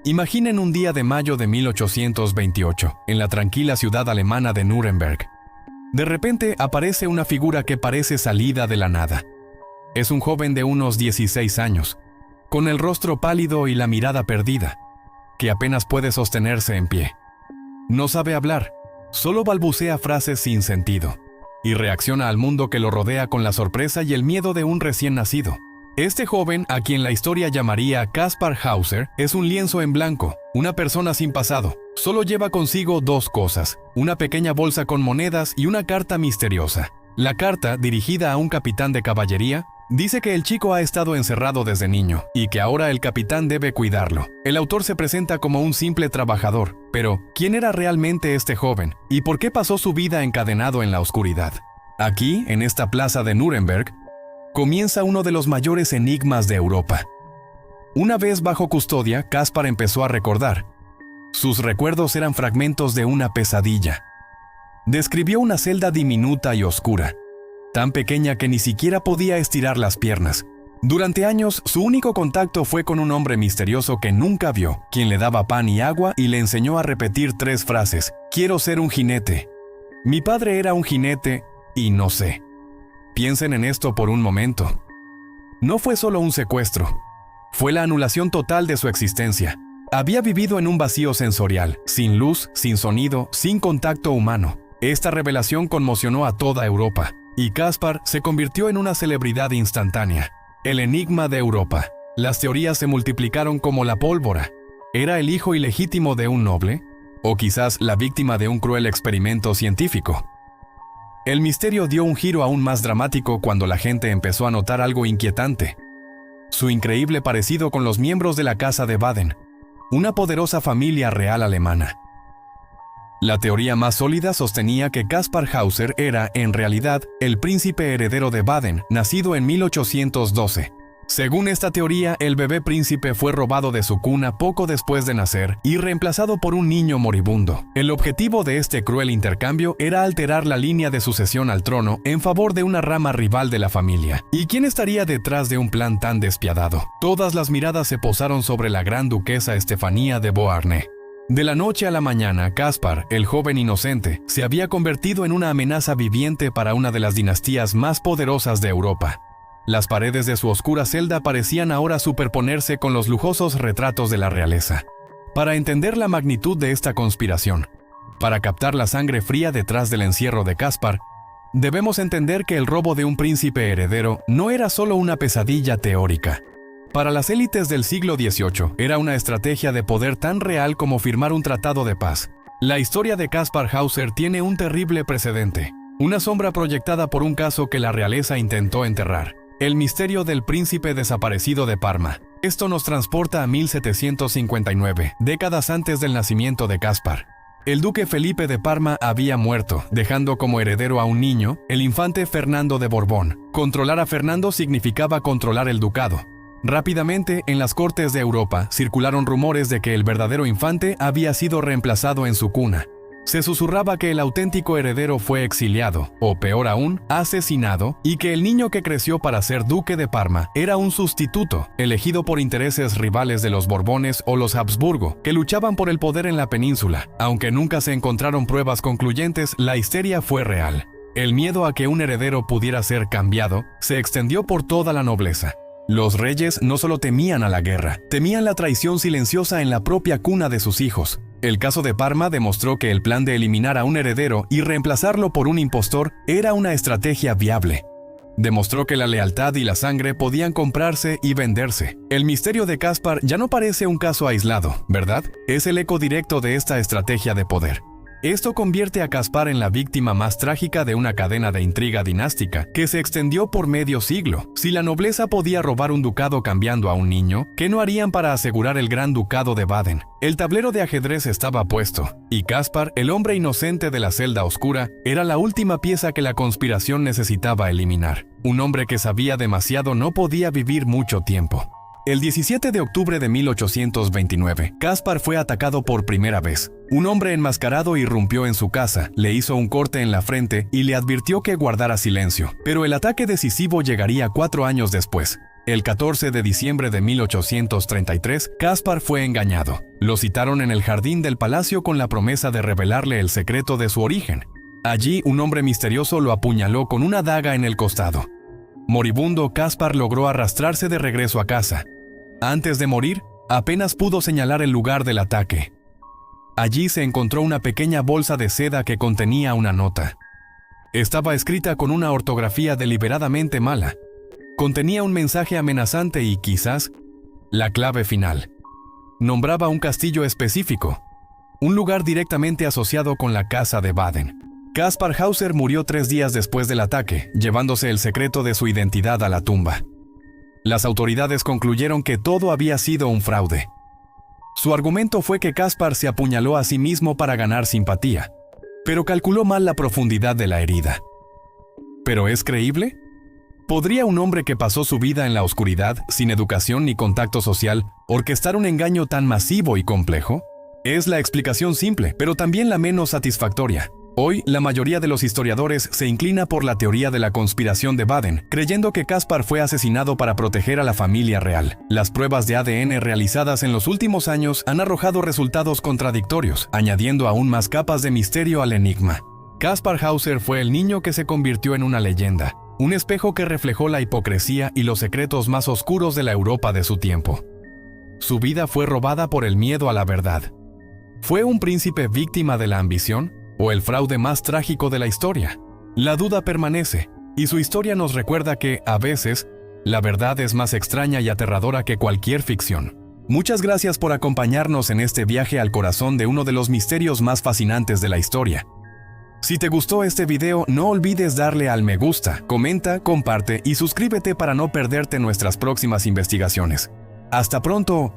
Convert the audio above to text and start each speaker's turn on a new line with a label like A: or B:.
A: Imaginen un día de mayo de 1828, en la tranquila ciudad alemana de Nuremberg. De repente aparece una figura que parece salida de la nada. Es un joven de unos 16 años, con el rostro pálido y la mirada perdida, que apenas puede sostenerse en pie. No sabe hablar, solo balbucea frases sin sentido, y reacciona al mundo que lo rodea con la sorpresa y el miedo de un recién nacido. Este joven, a quien la historia llamaría Kaspar Hauser, es un lienzo en blanco, una persona sin pasado. Solo lleva consigo dos cosas, una pequeña bolsa con monedas y una carta misteriosa. La carta, dirigida a un capitán de caballería, dice que el chico ha estado encerrado desde niño y que ahora el capitán debe cuidarlo. El autor se presenta como un simple trabajador, pero ¿quién era realmente este joven? ¿Y por qué pasó su vida encadenado en la oscuridad? Aquí, en esta plaza de Nuremberg, comienza uno de los mayores enigmas de Europa. Una vez bajo custodia, Kaspar empezó a recordar. Sus recuerdos eran fragmentos de una pesadilla. Describió una celda diminuta y oscura, tan pequeña que ni siquiera podía estirar las piernas. Durante años, su único contacto fue con un hombre misterioso que nunca vio, quien le daba pan y agua y le enseñó a repetir 3 frases. Quiero ser un jinete. Mi padre era un jinete y no sé. Piensen en esto por un momento. No fue solo un secuestro. Fue la anulación total de su existencia. Había vivido en un vacío sensorial, sin luz, sin sonido, sin contacto humano. Esta revelación conmocionó a toda Europa, y Kaspar se convirtió en una celebridad instantánea. El enigma de Europa. Las teorías se multiplicaron como la pólvora. ¿Era el hijo ilegítimo de un noble? ¿O quizás la víctima de un cruel experimento científico? El misterio dio un giro aún más dramático cuando la gente empezó a notar algo inquietante. Su increíble parecido con los miembros de la Casa de Baden, una poderosa familia real alemana. La teoría más sólida sostenía que Kaspar Hauser era, en realidad, el príncipe heredero de Baden, nacido en 1812. Según esta teoría, el bebé príncipe fue robado de su cuna poco después de nacer y reemplazado por un niño moribundo. El objetivo de este cruel intercambio era alterar la línea de sucesión al trono en favor de una rama rival de la familia. ¿Y quién estaría detrás de un plan tan despiadado? Todas las miradas se posaron sobre la gran duquesa Estefanía de Beauharnais. De la noche a la mañana, Kaspar, el joven inocente, se había convertido en una amenaza viviente para una de las dinastías más poderosas de Europa. Las paredes de su oscura celda parecían ahora superponerse con los lujosos retratos de la realeza. Para entender la magnitud de esta conspiración, para captar la sangre fría detrás del encierro de Kaspar, debemos entender que el robo de un príncipe heredero no era solo una pesadilla teórica. Para las élites del siglo XVIII, era una estrategia de poder tan real como firmar un tratado de paz. La historia de Kaspar Hauser tiene un terrible precedente, una sombra proyectada por un caso que la realeza intentó enterrar. El misterio del príncipe desaparecido de Parma. Esto nos transporta a 1759, décadas antes del nacimiento de Kaspar. El duque Felipe de Parma había muerto, dejando como heredero a un niño, el infante Fernando de Borbón. Controlar a Fernando significaba controlar el ducado. Rápidamente, en las cortes de Europa, circularon rumores de que el verdadero infante había sido reemplazado en su cuna. Se susurraba que el auténtico heredero fue exiliado, o peor aún, asesinado, y que el niño que creció para ser duque de Parma era un sustituto, elegido por intereses rivales de los Borbones o los Habsburgo, que luchaban por el poder en la península. Aunque nunca se encontraron pruebas concluyentes, la histeria fue real. El miedo a que un heredero pudiera ser cambiado se extendió por toda la nobleza. Los reyes no solo temían a la guerra, temían la traición silenciosa en la propia cuna de sus hijos. El caso de Parma demostró que el plan de eliminar a un heredero y reemplazarlo por un impostor era una estrategia viable. Demostró que la lealtad y la sangre podían comprarse y venderse. El misterio de Kaspar ya no parece un caso aislado, ¿verdad? Es el eco directo de esta estrategia de poder. Esto convierte a Kaspar en la víctima más trágica de una cadena de intriga dinástica que se extendió por medio siglo. Si la nobleza podía robar un ducado cambiando a un niño, ¿qué no harían para asegurar el gran ducado de Baden? El tablero de ajedrez estaba puesto, y Kaspar, el hombre inocente de la celda oscura, era la última pieza que la conspiración necesitaba eliminar. Un hombre que sabía demasiado no podía vivir mucho tiempo. El 17 de octubre de 1829, Kaspar fue atacado por primera vez. Un hombre enmascarado irrumpió en su casa, le hizo un corte en la frente y le advirtió que guardara silencio. Pero el ataque decisivo llegaría 4 años después. El 14 de diciembre de 1833, Caspar fue engañado. Lo citaron en el jardín del palacio con la promesa de revelarle el secreto de su origen. Allí, un hombre misterioso lo apuñaló con una daga en el costado. Moribundo, Caspar logró arrastrarse de regreso a casa. Antes de morir, apenas pudo señalar el lugar del ataque. Allí se encontró una pequeña bolsa de seda que contenía una nota. Estaba escrita con una ortografía deliberadamente mala. Contenía un mensaje amenazante y, quizás, la clave final. Nombraba un castillo específico, un lugar directamente asociado con la casa de Baden. Caspar Hauser murió 3 días después del ataque, llevándose el secreto de su identidad a la tumba. Las autoridades concluyeron que todo había sido un fraude. Su argumento fue que Caspar se apuñaló a sí mismo para ganar simpatía, pero calculó mal la profundidad de la herida. ¿Pero es creíble? ¿Podría un hombre que pasó su vida en la oscuridad, sin educación ni contacto social, orquestar un engaño tan masivo y complejo? Es la explicación simple, pero también la menos satisfactoria. Hoy, la mayoría de los historiadores se inclina por la teoría de la conspiración de Baden, creyendo que Caspar fue asesinado para proteger a la familia real. Las pruebas de ADN realizadas en los últimos años han arrojado resultados contradictorios, añadiendo aún más capas de misterio al enigma. Caspar Hauser fue el niño que se convirtió en una leyenda, un espejo que reflejó la hipocresía y los secretos más oscuros de la Europa de su tiempo. Su vida fue robada por el miedo a la verdad. ¿Fue un príncipe víctima de la ambición o el fraude más trágico de la historia? La duda permanece, y su historia nos recuerda que, a veces, la verdad es más extraña y aterradora que cualquier ficción. Muchas gracias por acompañarnos en este viaje al corazón de uno de los misterios más fascinantes de la historia. Si te gustó este video, no olvides darle al me gusta, comenta, comparte y suscríbete para no perderte nuestras próximas investigaciones. ¡Hasta pronto!